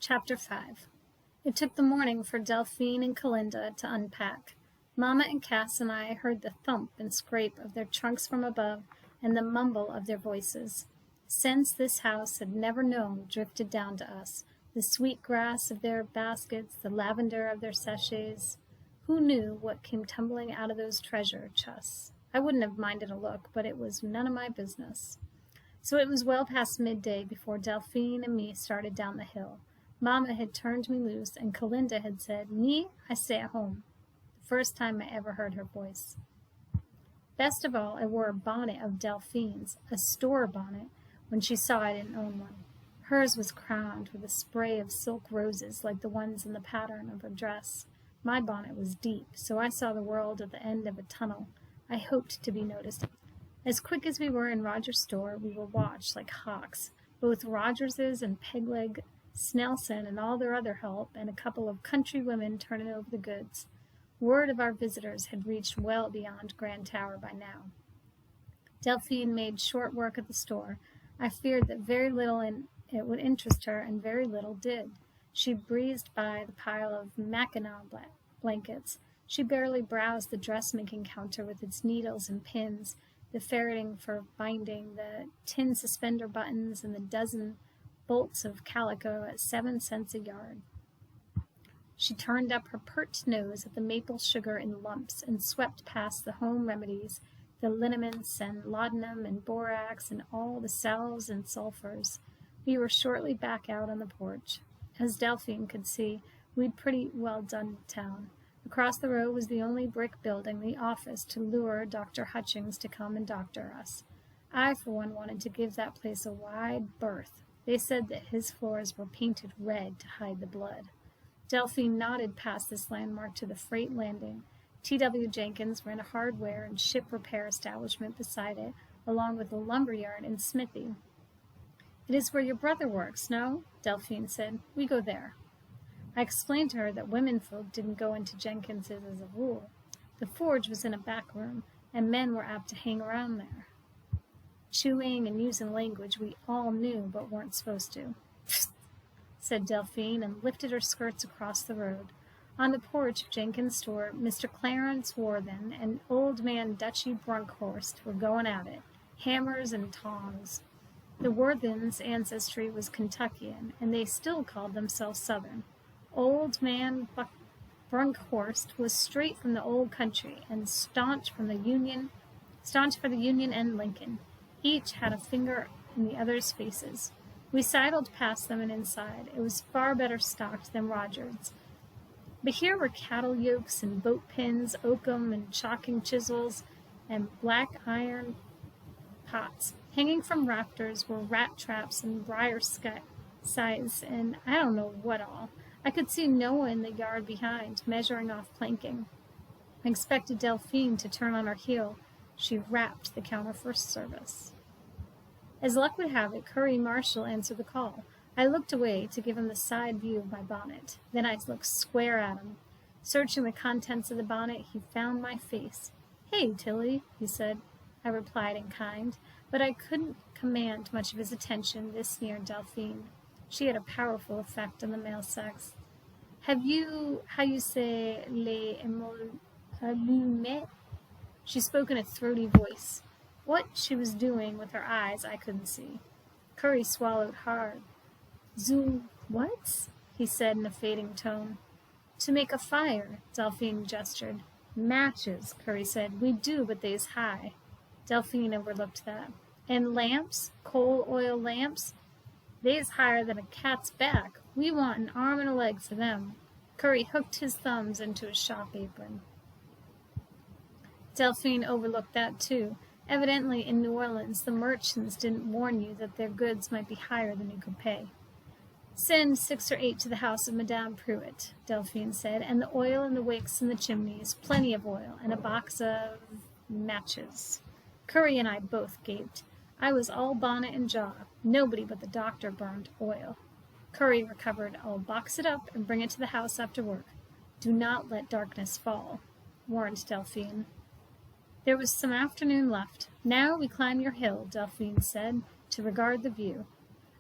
Chapter 5. It took the morning for Delphine and Calinda to unpack. Mama and Cass and I heard the thump and scrape of their trunks from above and the mumble of their voices. Scents this house had never known drifted down to us, the sweet grass of their baskets, the lavender of their sachets. Who knew what came tumbling out of those treasure chests? I wouldn't have minded a look, but it was none of my business. So it was well past midday before Delphine and me started down the hill. Mama had turned me loose, and Calinda had said, "Me, I stay at home." The first time I ever heard her voice. Best of all, I wore a bonnet of Delphine's, a store bonnet, when she saw I didn't own one. Hers was crowned with a spray of silk roses like the ones in the pattern of her dress. My bonnet was deep, so I saw the world at the end of a tunnel. I hoped to be noticed. As quick as we were in Roger's store, we were watched like hawks. Both Rogers's and Pegleg, Snelson and all their other help, and a couple of country women turning over the goods. Word of our visitors had reached well beyond Grand Tower by now. Delphine made short work at the store. I feared that very little in it would interest her, and very little did. She breezed by the pile of Mackinaw blankets. She barely browsed the dressmaking counter with its needles and pins, the ferreting for binding, the tin suspender buttons, and the dozen bolts of calico at 7 cents a yard. She turned up her pert nose at the maple sugar in lumps and swept past the home remedies, the liniments and laudanum and borax and all the salves and sulfurs. We were shortly back out on the porch. As Delphine could see, we'd pretty well done town. Across the road was the only brick building, the office, to lure Dr. Hutchings to come and doctor us. I, for one, wanted to give that place a wide berth. They said that his floors were painted red to hide the blood. Delphine nodded past this landmark to the freight landing. T.W. Jenkins ran a hardware and ship repair establishment beside it, along with a lumber yard and smithy. "It is where your brother works, no?" Delphine said. "We go there." I explained to her that womenfolk didn't go into Jenkins's as a rule. The forge was in a back room, and men were apt to hang around there, chewing and using language we all knew but weren't supposed to. "Psst," said Delphine, and lifted her skirts across the road. On the porch of Jenkins' store, Mr. Clarence Worthen and old man Dutchy Brunkhorst were going at it, hammers and tongs. The Worthens' ancestry was Kentuckian, and they still called themselves Southern. Old man Brunkhorst was straight from the old country and staunch for the Union and Lincoln. Each had a finger in the other's faces. We sidled past them and inside. It was far better stocked than Roger's. But here were cattle yokes and boat pins, oakum and chalking chisels, and black iron pots. Hanging from rafters were rat traps and briar scythes, and I don't know what all. I could see Noah in the yard behind, measuring off planking. I expected Delphine to turn on her heel. She rapped the counter for service. As luck would have it, Curry Marshall answered the call. I looked away to give him the side view of my bonnet. Then I looked square at him. Searching the contents of the bonnet, he found my face. "Hey, Tilly," he said. I replied in kind, but I couldn't command much of his attention this near Delphine. She had a powerful effect on the male sex. "Have you, how you say, les allumettes?" She spoke in a throaty voice. What she was doing with her eyes I couldn't see. Curry swallowed hard. "Zu what?" he said in a fading tone. "To make a fire," Delphine gestured. "Matches," Curry said. "We do, but they's high." Delphine overlooked that. "And lamps? Coal oil lamps? They's higher than a cat's back. We want an arm and a leg for them." Curry hooked his thumbs into his shop apron. Delphine overlooked that too. Evidently in New Orleans the merchants didn't warn you that their goods might be higher than you could pay. "Send 6 or 8 to the house of Madame Pruitt," Delphine said, "and the oil in the wicks and the chimneys, plenty of oil, and a box of matches." Curry and I both gaped. I was all bonnet and jaw. Nobody but the doctor burned oil. Curry recovered. "I'll box it up and bring it to the house after work. Do not let darkness fall," warned Delphine. There was some afternoon left. "Now we climb your hill," Delphine said, "to regard the view."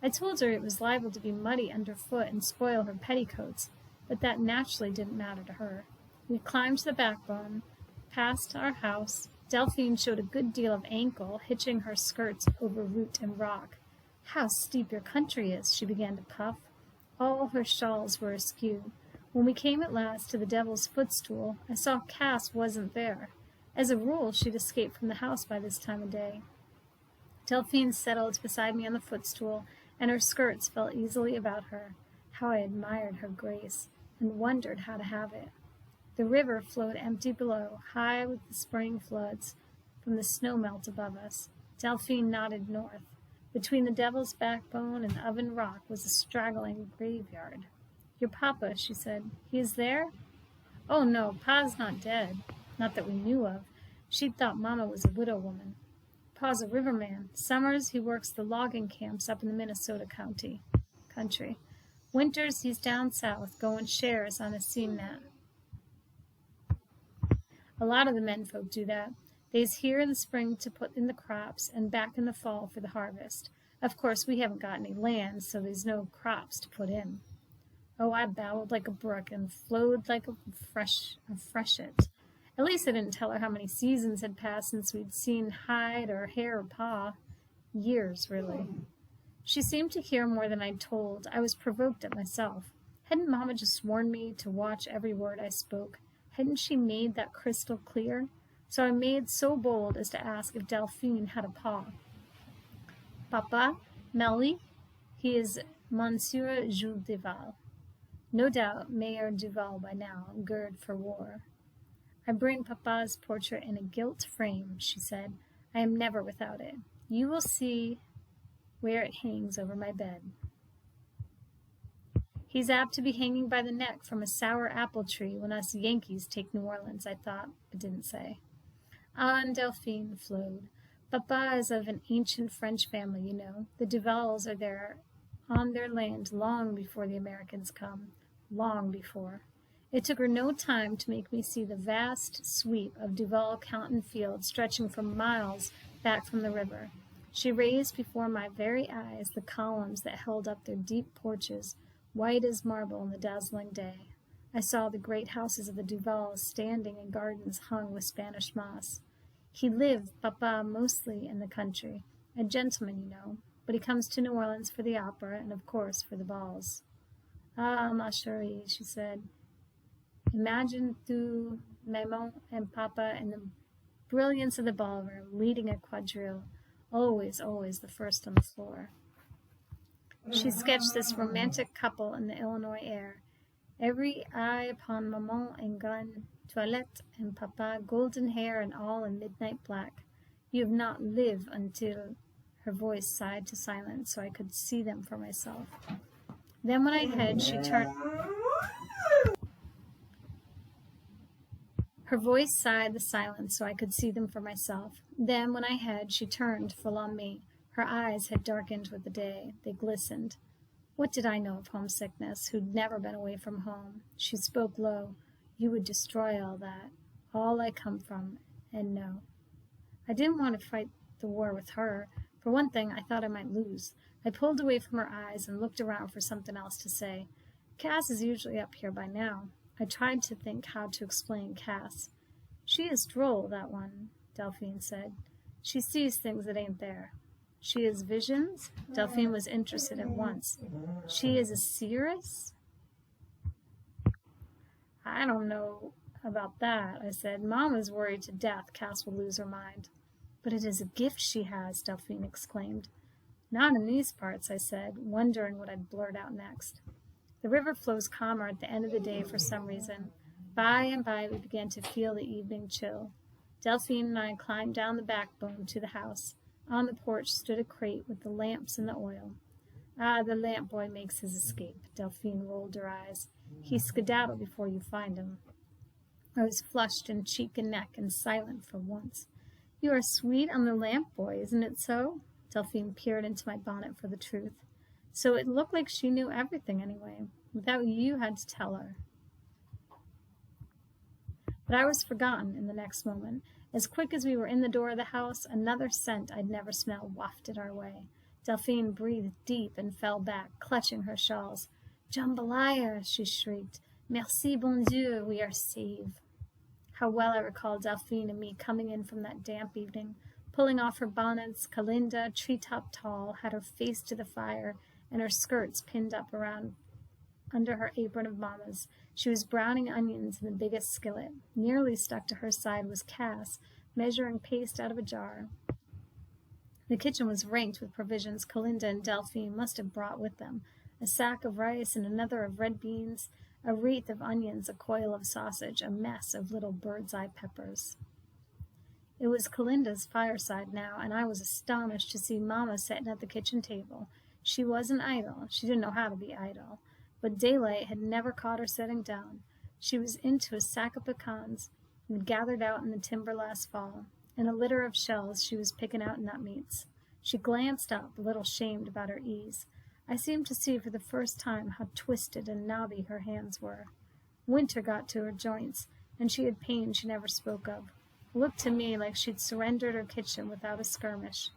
I told her it was liable to be muddy underfoot and spoil her petticoats, but that naturally didn't matter to her. We climbed the backbone, past our house. Delphine showed a good deal of ankle, hitching her skirts over root and rock. "How steep your country is," she began to puff. All her shawls were askew. When we came at last to the Devil's Footstool, I saw Cass wasn't there. As a rule, she'd escaped from the house by this time of day. Delphine settled beside me on the footstool, and her skirts fell easily about her. How I admired her grace, and wondered how to have it. The river flowed empty below, high with the spring floods from the snow melt above us. Delphine nodded north. Between the Devil's Backbone and Oven Rock was a straggling graveyard. "Your papa," she said. "He is there?" "Oh, no, Pa's not dead. Not that we knew of. She'd thought Mama was a widow woman. Pa's a riverman. Summers he works the logging camps up in the Minnesota country. Winters he's down south, going shares on a seam net. A lot of the menfolk do that. They's here in the spring to put in the crops and back in the fall for the harvest. Of course, we haven't got any land, so there's no crops to put in." Oh, I babbled like a brook and flowed like a freshet. At least I didn't tell her how many seasons had passed since we'd seen hide or hair or Pa. Years, really. She seemed to hear more than I'd told. I was provoked at myself. Hadn't Mama just warned me to watch every word I spoke? Hadn't she made that crystal clear? So I made so bold as to ask if Delphine had a Pa. "Papa, Melly, he is Monsieur Jules Duval. No doubt Mayor Duval by now, gird for war." "I bring Papa's portrait in a gilt frame," she said. "I am never without it. You will see where it hangs over my bed." He's apt to be hanging by the neck from a sour apple tree when us Yankees take New Orleans, I thought, but didn't say. On Delphine flowed. "Papa is of an ancient French family, you know. The Duvals are there on their land long before the Americans come. Long before. It took her no time to make me see the vast sweep of Duval cotton fields stretching for miles back from the river. She raised before my very eyes the columns that held up their deep porches, white as marble in the dazzling day. I saw the great houses of the Duvals standing in gardens hung with Spanish moss. He lived, Papa, mostly in the country, a gentleman, you know, but he comes to New Orleans for the opera and, of course, for the balls." "Ah, ma chérie," she said. "Imagine tu, maman, and Papa in the brilliance of the ballroom, leading a quadrille, always the first on the floor." She sketched this romantic couple in the Illinois air. Every eye upon Maman in grande toilette and Papa, golden hair and all in midnight black. "You have not lived until—" Her voice sighed to silence so I could see them for myself. Then when I had, she turned... Her voice sighed the silence so I could see them for myself. Then when I had, she turned full on me. Her eyes had darkened with the day. They glistened. What did I know of homesickness, who'd never been away from home? She spoke low. "You would destroy all that, all I come from, and know." I didn't want to fight the war with her. For one thing, I thought I might lose. I pulled away from her eyes and looked around for something else to say. Cass is usually up here by now. I tried to think how to explain Cass. "She is droll, that one," Delphine said. "She sees things that ain't there." "She has visions?" Delphine was interested at once. "She is a seeress?" "I don't know about that," I said. "Mama's worried to death Cass will lose her mind." "But it is a gift she has," Delphine exclaimed. "Not in these parts," I said, wondering what I'd blurt out next. The river flows calmer at the end of the day for some reason. By and by we began to feel the evening chill. Delphine and I climbed down the backbone to the house. On the porch stood a crate with the lamps and the oil. "Ah, the lamp boy makes his escape," Delphine rolled her eyes. "He skedaddle before you find him." I was flushed in cheek and neck and silent for once. "You are sweet on the lamp boy, isn't it so?" Delphine peered into my bonnet for the truth. So it looked like she knew everything anyway, without you had to tell her. But I was forgotten in the next moment. As quick as we were in the door of the house, another scent I'd never smelled wafted our way. Delphine breathed deep and fell back, clutching her shawls. "Jambalaya!" she shrieked. "Merci, bon Dieu, we are saved." How well I recall Delphine and me coming in from that damp evening, pulling off her bonnets. Kalinda, treetop tall, had her face to the fire and her skirts pinned up around under her apron of Mama's. She was browning onions in the biggest skillet. Nearly stuck to her side was Cass, measuring paste out of a jar. The kitchen was ranked with provisions Kalinda and Delphine must have brought with them: a sack of rice and another of red beans, a wreath of onions, a coil of sausage, a mess of little bird's-eye peppers. It was Kalinda's fireside now, and I was astonished to see Mama sitting at the kitchen table. She wasn't idle. She didn't know how to be idle. But daylight had never caught her sitting down. She was into a sack of pecans we'd gathered out in the timber last fall, and a litter of shells she was picking out nut meats. She glanced up, a little shamed about her ease. I seemed to see for the first time how twisted and knobby her hands were. Winter got to her joints, and she had pain she never spoke of. It looked to me like she'd surrendered her kitchen without a skirmish.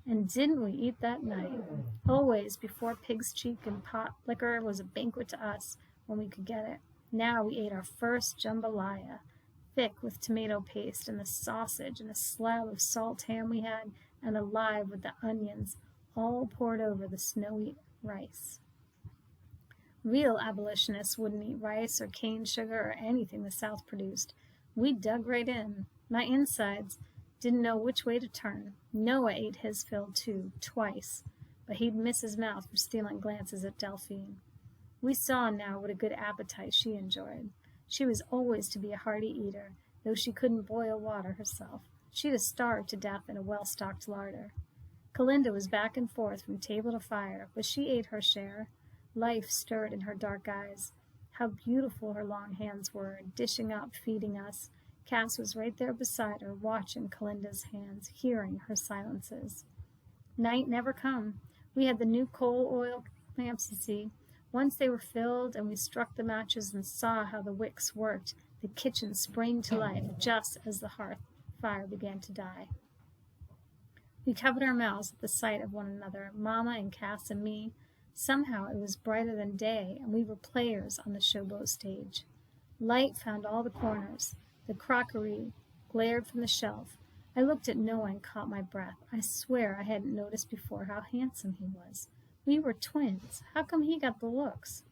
And didn't we eat that night? Always before pig's cheek and pot liquor was a banquet to us when we could get it. Now we ate our first jambalaya, thick with tomato paste and the sausage and a slab of salt ham we had, and alive with the onions, all poured over the snowy rice. Real abolitionists wouldn't eat rice or cane sugar or anything the South produced. We dug right in. My insides didn't know which way to turn. Noah ate his fill too, twice, but he'd miss his mouth for stealing glances at Delphine. We saw now what a good appetite she enjoyed. She was always to be a hearty eater, though she couldn't boil water herself. She'd have starved to death in a well-stocked larder. Kalinda was back and forth from table to fire, but she ate her share. Life stirred in her dark eyes. How beautiful her long hands were, dishing up, feeding us. Cass was right there beside her, watching Kalinda's hands, hearing her silences. Night never come. We had the new coal oil lamps, you see. Once they were filled and we struck the matches and saw how the wicks worked, the kitchen sprang to life just as the hearth fire began to die. We covered our mouths at the sight of one another, Mama and Cass and me. Somehow it was brighter than day, and we were players on the showboat stage. Light found all the corners. The crockery glared from the shelf. I looked at Noah and caught my breath. I swear I hadn't noticed before how handsome he was. We were twins. How come he got the looks?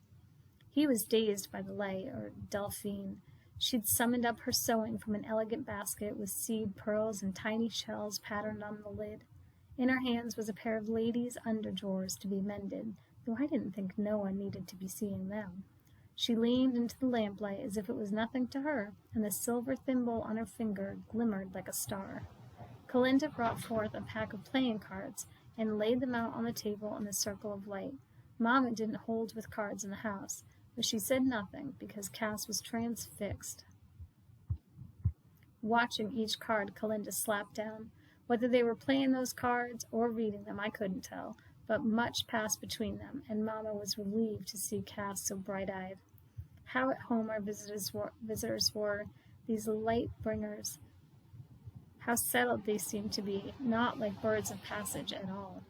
He was dazed by the light, or Delphine. She'd summoned up her sewing from an elegant basket with seed pearls and tiny shells patterned on the lid. In her hands was a pair of ladies' underdrawers to be mended, though I didn't think Noah needed to be seeing them. She leaned into the lamplight as if it was nothing to her, and the silver thimble on her finger glimmered like a star. Kalinda brought forth a pack of playing cards and laid them out on the table in the circle of light. Mama didn't hold with cards in the house, but she said nothing because Cass was transfixed, watching each card Kalinda slapped down. Whether they were playing those cards or reading them, I couldn't tell, but much passed between them, and Mama was relieved to see Cass so bright-eyed. How at home our visitors were, these light bringers. How settled they seemed to be, not like birds of passage at all.